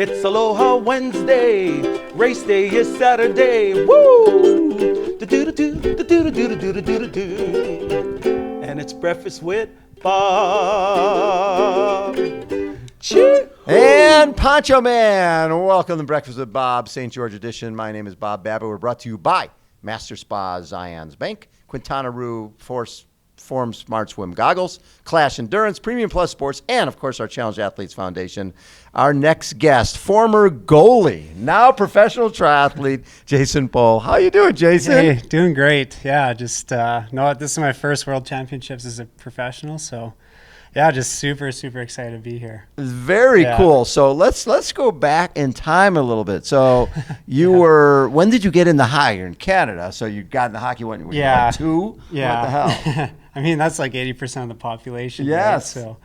It's Aloha Wednesday, race day is Saturday. Woo! Do-do-do-do, and it's breakfast with Bob. Cheer. And Poncho Man, welcome to Breakfast with Bob, St. George edition. My name is Bob Babbitt. We're brought to you by Master Spa Zions Bank, Quintana Roo Form Smart Swim Goggles, Clash Endurance, Premium Plus Sports, and, of course, our Challenge Athletes Foundation. Our next guest, former goalie, now professional triathlete, Jason Pohl. How you doing, Jason? Hey, doing great. Yeah, just this is my first World Championships as a professional, so yeah, just super excited to be here. Very cool. So let's go back in time a little bit. So you were, when did you get into hockey? You're in Canada, so you got into hockey when you were like 2? Yeah. What the hell? I mean, that's like 80% of the population. Yes. Right? So,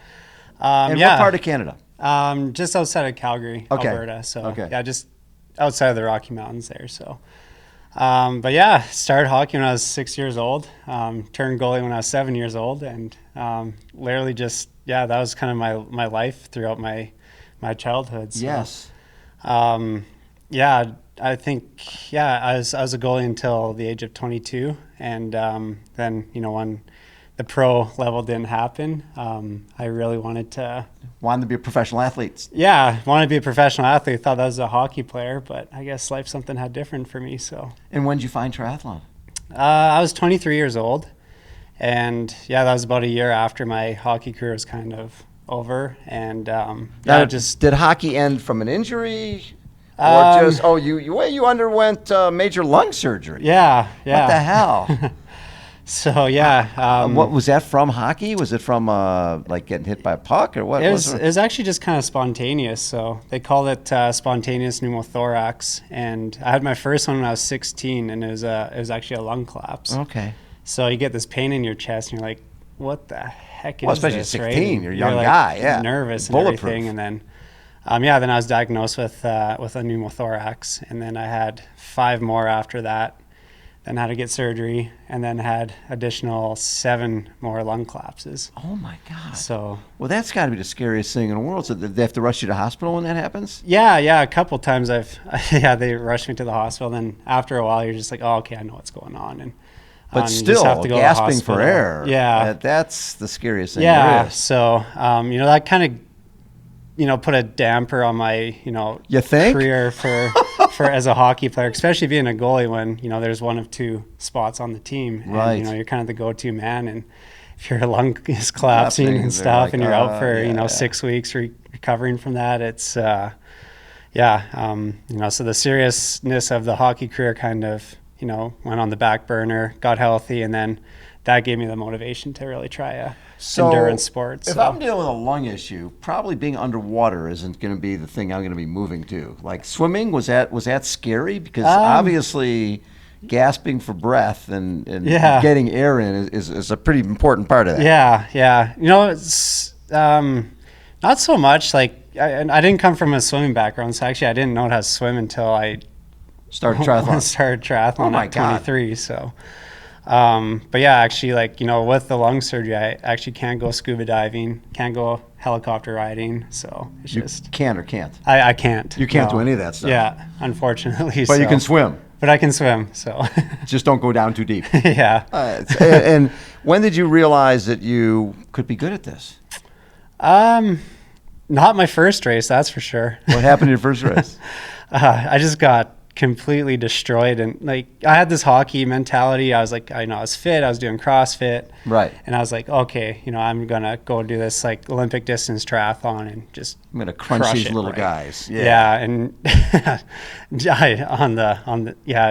and what part of Canada? Just outside of Calgary, Alberta. So yeah, just outside of the Rocky Mountains there. So, but yeah, started hockey when I was 6 years old. Turned goalie when I was 7 years old, and literally just that was kind of my life throughout my childhood. So, Yes. I think I was a goalie until the age of 22, and then when the pro level didn't happen, I really wanted to be a professional athlete. Yeah, wanted to be a professional athlete. Thought that was a hockey player, but I guess life something had different for me. So. And when did you find triathlon? I was 23 years old, and that was about a year after my hockey career was kind of over. And did hockey end from an injury, or just you underwent major lung surgery? Yeah. What the hell? So what was that from? Hockey? Was it from like getting hit by a puck, or what? It was actually just kind of spontaneous. So they called it spontaneous pneumothorax, and I had my first one when I was 16, and it was actually a lung collapse. Okay. So you get this pain in your chest, and you're like, "What the heck is this?" Especially this?" 16, right? you're a young like guy, yeah, nervous and bulletproof. everything, and then then I was diagnosed with a pneumothorax, and then I had 5 more after that. Then had to get surgery, and then had additional 7 more lung collapses. Oh my God! So well, that's got to be the scariest thing in the world. So they have to rush you to hospital when that happens? Yeah. A couple times they rushed me to the hospital. Then after a while, you're just like, oh, okay, I know what's going on. And but you still, just have to go gasping to for air. Yeah, that's the scariest thing there is. So that kind of put a damper on my you think? Career for as a hockey player, especially being a goalie when there's one of 2 spots on the team, right? And you're kind of the go-to man, and if your lung is collapsing and stuff, like, and you're out for 6 weeks recovering from that, it's so the seriousness of the hockey career kind of went on the back burner, got healthy, and then that gave me the motivation to really try a endurance sport. If I'm dealing with a lung issue, probably being underwater isn't going to be the thing I'm going to be moving to. Like swimming, was that scary? Because obviously gasping for breath and getting air in is a pretty important part of that. Yeah. It's not so much like I didn't come from a swimming background, so actually I didn't know how to swim until I started triathlon. At 23. So. But actually, with the lung surgery, I actually can't go scuba diving, can't go helicopter riding. So it's just can or can't. I can't. You can't do any of that stuff. Yeah, unfortunately. But you can swim. But I can swim. So just don't go down too deep. Yeah. And when did you realize that you could be good at this? Not my first race, that's for sure. What happened in your first race? I just got completely destroyed, and I had this hockey mentality. I was like, I was fit, I was doing CrossFit, right, and I was like, okay, I'm gonna go do this Olympic distance triathlon and just I'm gonna crunch these little guys. And I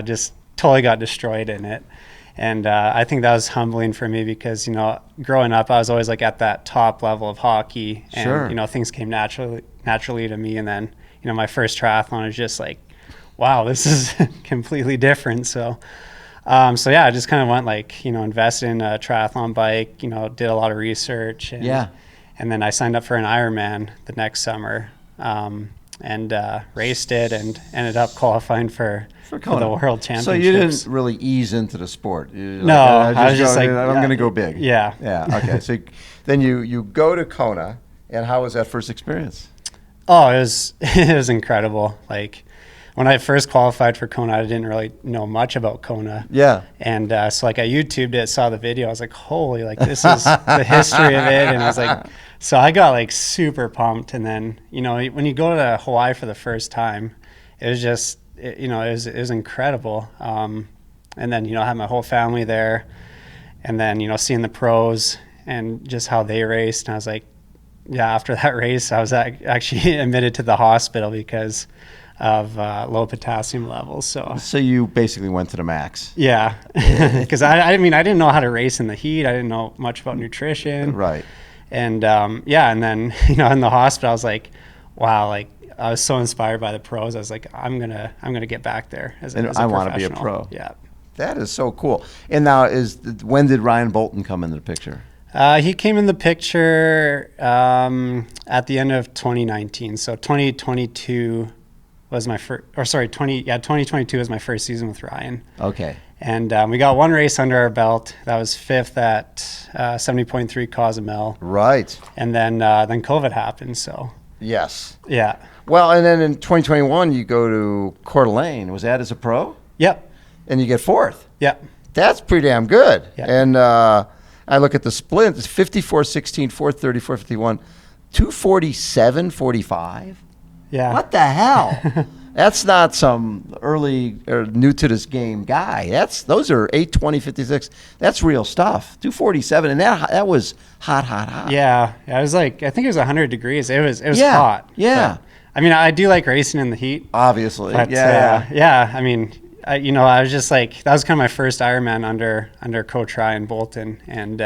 just totally got destroyed in it. And I think that was humbling for me because growing up I was always at that top level of hockey, and things came naturally to me, and then my first triathlon was just like, wow, this is completely different. So, I just kind of went invested in a triathlon bike, did a lot of research. And then I signed up for an Ironman the next summer, and raced it and ended up qualifying for the World Championships. So you didn't really ease into the sport? I was just I'm going to go big. Yeah. Yeah, okay. So then you go to Kona, and how was that first experience? Oh, it was it was incredible. Like when I first qualified for Kona, I didn't really know much about Kona. Yeah. And so like I YouTubed it, saw the video. I was like, holy, like this is the history of it. And I was like, so I got like super pumped. And then, you know, when you go to Hawaii for the first time, it was just, you know, it was incredible. And then, you know, I had my whole family there, and then, you know, seeing the pros and just how they raced. And I was like, yeah, after that race, I was actually admitted to the hospital because of low potassium levels. So you basically went to the max. Yeah, because I mean, I didn't know how to race in the heat. I didn't know much about nutrition. Right. And yeah, and then, you know, in the hospital, I was like, wow, like I was so inspired by the pros. I was like, I'm gonna get back there as a I want to be a pro. Yeah. That is so cool. And now, when did Ryan Bolton come into the picture? He came in the picture at the end of 2019. So 2022 was my first, or sorry, 2022 was my first season with Ryan. Okay. And we got one race under our belt. That was fifth at 70.3 Cozumel. Right. And then COVID happened. So yes. Yeah. Well, and then in 2021 you go to Coeur d'Alene. Was that as a pro? Yep. And you get fourth. Yep. That's pretty damn good. Yep. And I look at the split. It's 54-16, 430, 451, 247-45. Yeah. What the hell? That's not some early or new to this game guy. Those are 8:20:56. That's real stuff. 247, and that was hot. Yeah. It was like, I think it was 100 degrees. It was Yeah. hot. Yeah. But, I mean, I do like racing in the heat. Obviously. But, yeah. yeah. I mean, you know, I was just like, that was kind of my first Ironman under Coach Ryan Bolton. And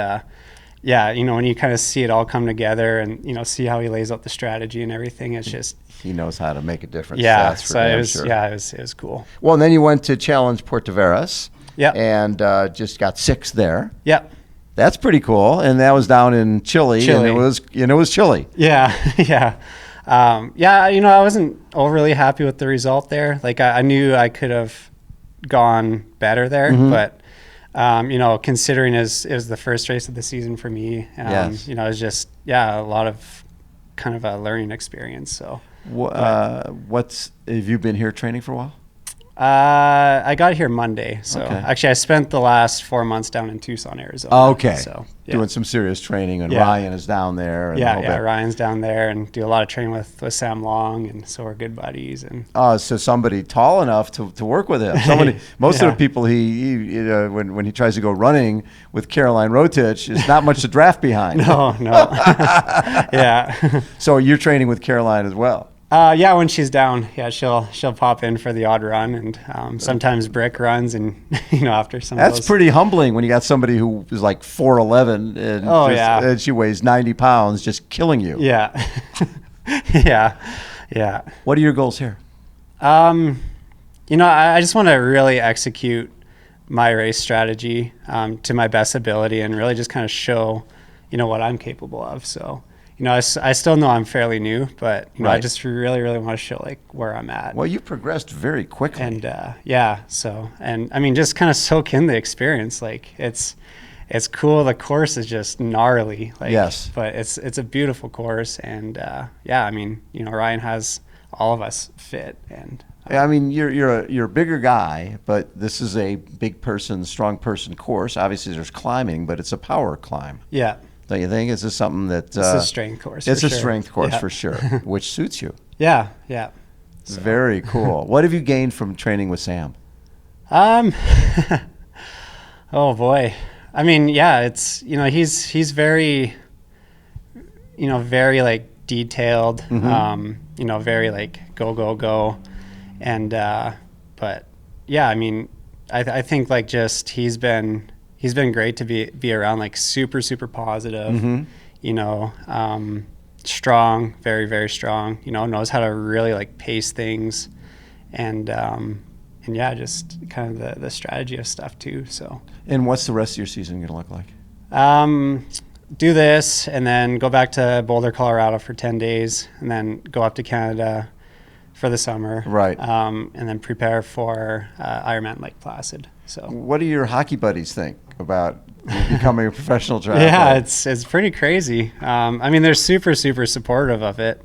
yeah, you know, when you kind of see it all come together and, you know, see how he lays out the strategy and everything, it's just, he knows how to make a difference. yeah. That's for So damn it was, sure. yeah, it was cool. Well, and then you went to Challenge Puerto Veras. Yeah. And just got sixth there. Yep. That's pretty cool. And that was down in Chile. And it was chilly. Yeah. Yeah. Yeah, you know, I wasn't overly happy with the result there. Like I knew I could have gone better there, but you know, considering it was the first race of the season for me, yes. you know, it was just, yeah, a lot of kind of a learning experience. So have you been here training for a while? I got here Monday. So Okay. actually I spent the last 4 months down in Tucson, Arizona. Oh, okay. So doing some serious training, and Yeah. Ryan is down there. And yeah, Ryan's down there, and do a lot of training with Sam Long, and so we're good buddies. And so somebody tall enough to work with him. Most of the people when he tries to go running with Caroline Rotich, is not much to draft behind. No. Yeah. So you're training with Caroline as well. Yeah, when she's down, yeah, she'll pop in for the odd run, and sometimes Brick runs, and you know, after some. That's of those. pretty humbling when you got somebody who is like 4'11" and and she weighs 90 pounds, just killing you. Yeah, yeah. What are your goals here? You know, I just want to really execute my race strategy to my best ability, and really just kind of show, you know, what I'm capable of. So. You know, I still know I'm fairly new, but you know, Right. I just really want to show like where I'm at. Well, you progressed very quickly. And yeah, so, and I mean, just kind of soak in the experience. Like it's cool. The course is just gnarly. Like, yes. But it's a beautiful course, and yeah, I mean, you know, Ryan has all of us fit, and. I mean, you're a bigger guy, but this is a big person, strong person course. Obviously, there's climbing, but it's a power climb. Yeah. Don't you think? Is this something that It's a strength course. It's for a sure. strength course Yeah. for sure, which suits you. Yeah. So. Very cool. What have you gained from training with Sam? Oh boy. I mean, yeah, it's, you know, he's very, you know, very like detailed, you know, very like go. And, but yeah, I mean, I think like just, he's been great to be around, like super positive, you know, strong, very, very strong, you know, knows how to really like pace things, and yeah, just kind of the strategy of stuff too. So. And what's the rest of your season going to look like? Do this and then go back to Boulder, Colorado for 10 days, and then go up to Canada for the summer. Right. And then prepare for Ironman Lake Placid. So. What do your hockey buddies think about becoming a professional triathlete? Yeah, it's pretty crazy. I mean, they're super supportive of it,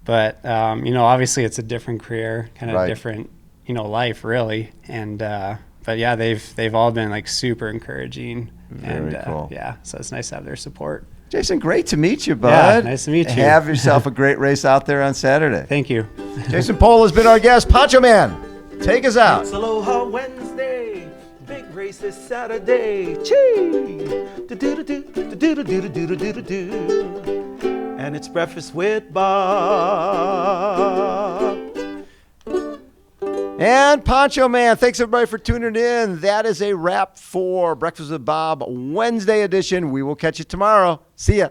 But, obviously it's a different career, kind of Right. different, life really. And, but yeah, they've all been like super encouraging. Very cool. Yeah. So it's nice to have their support. Jason, great to meet you, bud. Yeah, nice to meet you. Have yourself a great race out there on Saturday. Thank you. Jason Pohl has been our guest. Poncho Man, take us out. It's Aloha Wednesday, big race this Saturday. Chee! Do-do-do-do, do-do-do-do-do-do-do-do. And it's Breakfast with Bob. And Poncho Man, thanks everybody for tuning in. That is a wrap for Breakfast with Bob Wednesday edition. We will catch you tomorrow. See ya.